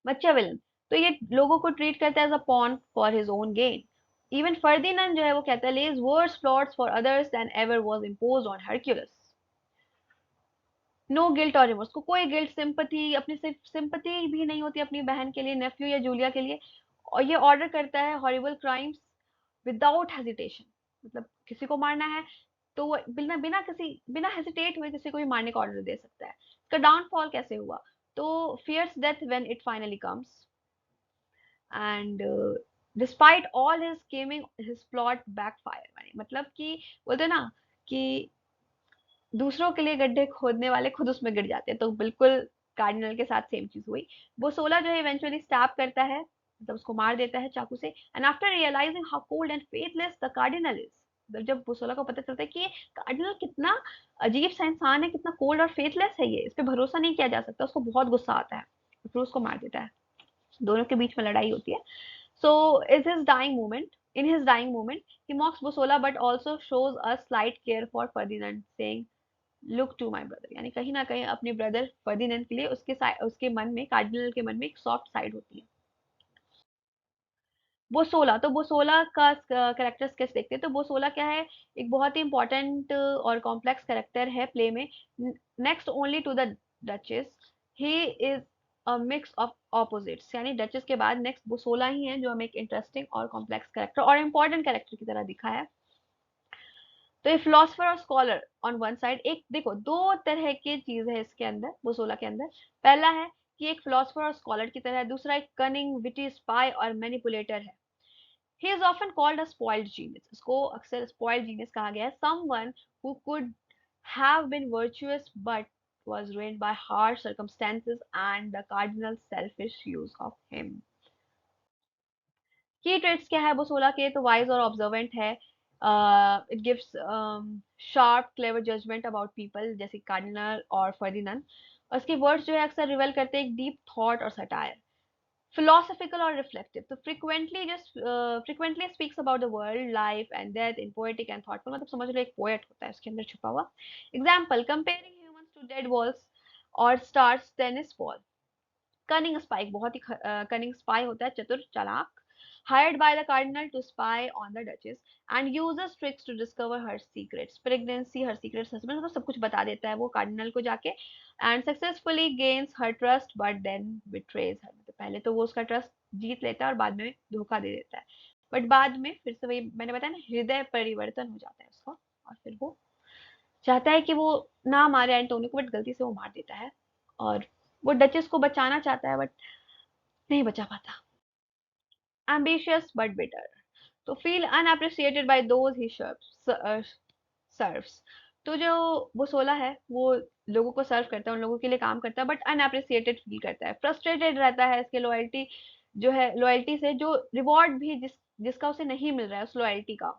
बच्चा विलन, तो ये लोगों को ट्रीट करता है as a pawn for his own gain. Even Ferdinand जो है वो कहता है, lays worse plots for others than ever was imposed on Hercules. No guilt और रिमोर्स, को कोई गिल्ट, सिंपथी, अपनी सिर्फ सिंपथी भी नहीं होती अपनी बहन के लिए, नेफ्यू या जूलिया के लिए, और ये ऑर्डर करता है हॉरिबल क्राइम्स विदाउट हेजिटेशन। मतलब किसी को मारना है तो वो बिना बिना किसी बिना हेजिटेट हुए किसी को भी मारने का ऑर्डर दे सकता है। इसका डाउनफॉल कैसे हुआ? तो fears death when it finally comes, and despite all his scheming his plot backfire. मतलब कि बोलते हैं ना कि दूसरों के लिए गड्ढे खोदने वाले खुद उसमें गिर जाते हैं, तो बिल्कुल कार्डिनल के साथ सेम चीज हुई। वो 16 जो है इवेंचुअली स्टैप करता है, मतलब उसको मार देता है चाकू से, and after realising how cold and faithless the cardinal is, मतलब जब बुसोला को पता चलता है कि ये कार्डिनल कितना अजीब सा इंसान है, कितना कोल्ड और फेथलेस है, ये इस पे भरोसा नहीं किया जा सकता, उसको बहुत गुस्सा आता है, फिर उसको मार देता है। दोनों के बीच में लड़ाई होती है। So is his dying moment. In his dying moment, he mocks Busola but also shows a slight care for Ferdinand, saying, "Look to my brother." यानी कहीं ना कहीं अपने ब्रदर फर्दिनेंड के लिए उसके मन में, कार्डिनल के मन में एक सॉफ्ट साइड होती है। बोसोला, तो बोसोला का कैरेक्टर स्केच देखते हैं। तो बोसोला क्या है, एक बहुत ही इंपॉर्टेंट और कॉम्प्लेक्स कैरेक्टर है प्ले में, next only to the duchess. He is a mix of opposites, यानी डचेस के बाद नेक्स्ट बोसोला ही है जो हमें एक इंटरेस्टिंग और कॉम्प्लेक्स कैरेक्टर और इंपॉर्टेंट कैरेक्टर की तरह दिखा है। तो ये फिलोसफर और स्कॉलर ऑन वन साइड, एक देखो दो तरह की चीज है इसके अंदर, बोसोला के अंदर। पहला है कि एक फिलोसफर और स्कॉलर की तरह है, दूसरा एक कनिंग, विटी, स्पाई और मैनिपुलेटर है। He is often called a spoiled genius. इसको अक्सर spoiled genius कहा गया है, someone who could have been virtuous but was ruined by harsh circumstances and the cardinal selfish use of him. Key traits क्या है Bosola के? तो wise और ऑब्जर्वेंट है, it gives sharp clever judgement about people, जैसे cardinal और Ferdinand. और इसके वर्ड्स जो है अक्सर रिवेल करते हैं एक डीप थॉट और सटायर। Philosophical or reflective, तो frequently speaks about the world, life and death in poetic and thoughtful, मतलब समझ लो एक पोएट होता है उसके अंदर छुपा हुआ। Example, comparing humans to dead walls और stars tennis ball. Cunning spy, बहुत ही कनिंग स्पाई होता है, चतुर चालाक, hired by the cardinal to spy on the duchess and uses tricks to discover her secrets, pregnancy, her secrets, husband, तो सब कुछ बता देता है वो कार्डिनल को जाके, and successfully gains her trust but then betrays her, पहले तो वो उसका ट्रस्ट जीत लेता है और बाद में धोखा दे देता है, बट बाद में फिर से वही मैंने बताया ना, हृदय परिवर्तन हो जाता है उसका, और फिर वो चाहता है कि वो ना मारे एंटोनियो को, बट गलती से वो मार देता है, और वो डचेस को बचाना चाहता है बट नहीं बचा पाता। एम्बिशियस बट बिटर, तो feel unappreciated by those he serves, तो जो वो 16 है वो लोगों को सर्व करता है, उन लोगों के लिए काम करता है, बट अनअप्रिशिएटेड फील करता है, फ्रस्ट्रेटेड रहता है इसके लॉयल्टी जो है, लॉयल्टी से जो रिवॉर्ड भी जिसका उसे नहीं मिल रहा है उस लॉयल्टी का,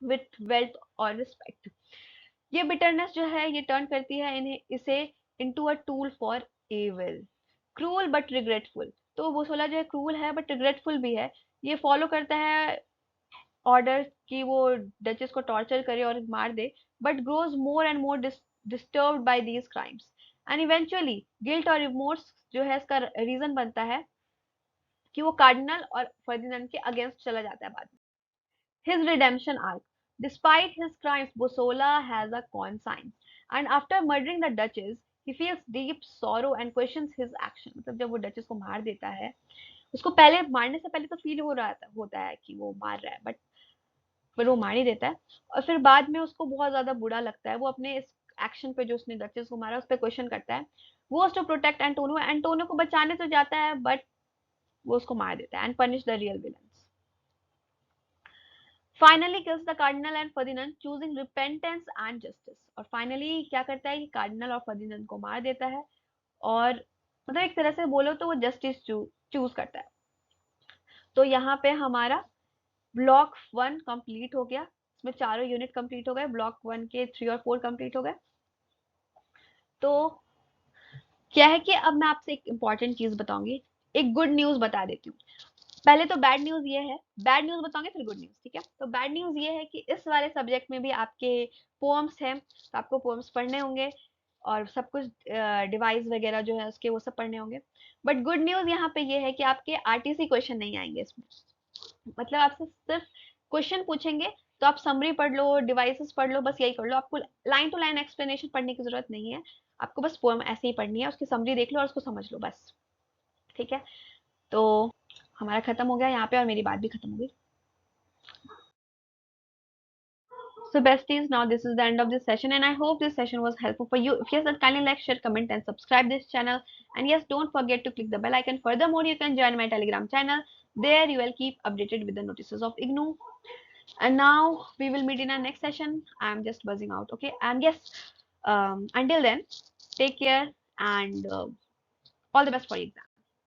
विथ वेल्थ और रिस्पेक्ट। ये बिटरनेस जो है ये टर्न करती है इन्हें इसे into a tool for evil, cruel but regretful, तो वो 16 जो है क्रूअल है बट रिग्रेटफुल भी है। ये फॉलो करता है ऑर्डर कि वो डचेस को टॉर्चर करे और मार दे, but grows more and more disturbed by these crimes, and eventually guilt और रिमोर्स जो है इसका रीजन बनता है कि वो कार्डिनल और फर्दिनैंड के अगेंस्ट चला जाता है बाद में। His redemption arc. Despite his crimes, Bosola has a conscience, and after murdering the Duchess, he feels deep sorrow and questions his action. मतलब जब वो डचेस को मार देता है, उसको पहले मारने से पहले तो फील हो रहा था होता है कि वो मार रहा है, बट फिर वो मार ही देता है, और फिर बाद में उसको बहुत ज्यादा बुरा लगता है, वो अपने इस एक्शन पे जो उसने डचेस को मारा उस पर क्वेश्चन करता है, वो टू प्रोटेक्ट एंटोनियो, एंटोनियो को बचाने तो जाता है बट वो उसको मार देता है, and punish the real villains. Finally kills the cardinal and Ferdinand choosing repentance and justice, और फाइनली क्या करता है कि कार्डिनल और फर्दिनैंड को मार देता है, और मतलब एक तरह से बोलो तो वो जस्टिस चूज करता है। तो यहाँ पे हमारा ब्लॉक 1 कंप्लीट हो गया, इसमें चारों यूनिट कंप्लीट हो गए, ब्लॉक 1 के 3 और 4 कंप्लीट हो गए। तो क्या है कि अब मैं आपसे एक इंपॉर्टेंट चीज बताऊंगी, एक गुड न्यूज बता देती हूँ। पहले तो बैड न्यूज ये है, बैड न्यूज बताओगे फिर गुड न्यूज, ठीक है? तो बैड न्यूज ये है कि इस वाले सब्जेक्ट में भी आपके पोएम्स हैं, तो आपको पोएम्स पढ़ने होंगे, और सब कुछ डिवाइस वगैरह जो है उसके वो सब पढ़ने होंगे। बट गुड न्यूज यहाँ पे ये है कि आपके आरटीसी क्वेश्चन नहीं आएंगे इसमें, मतलब आपसे सिर्फ क्वेश्चन पूछेंगे, तो आप समरी पढ़ लो, डिवाइसेस पढ़ लो, बस यही कर लो, आपको लाइन टू लाइन एक्सप्लेनेशन पढ़ने की जरूरत नहीं है, आपको बस पोएम ऐसे ही पढ़नी है, उसकी समरी देख लो और उसको समझ लो बस, ठीक है? तो हमारा खत्म हो गया यहाँ पे, और मेरी बात भी खत्म हो गई। So besties, now this is the end of this session, and I hope this session was helpful for you. If yes, then kindly like, share, comment, and subscribe this channel. And yes, don't forget to click the bell icon. Furthermore, you can join my Telegram channel. There you will keep updated with the notices of IGNOU. And now we will meet in our next session. I'm just buzzing out, okay? And yes, until then, take care and all the best for your exam.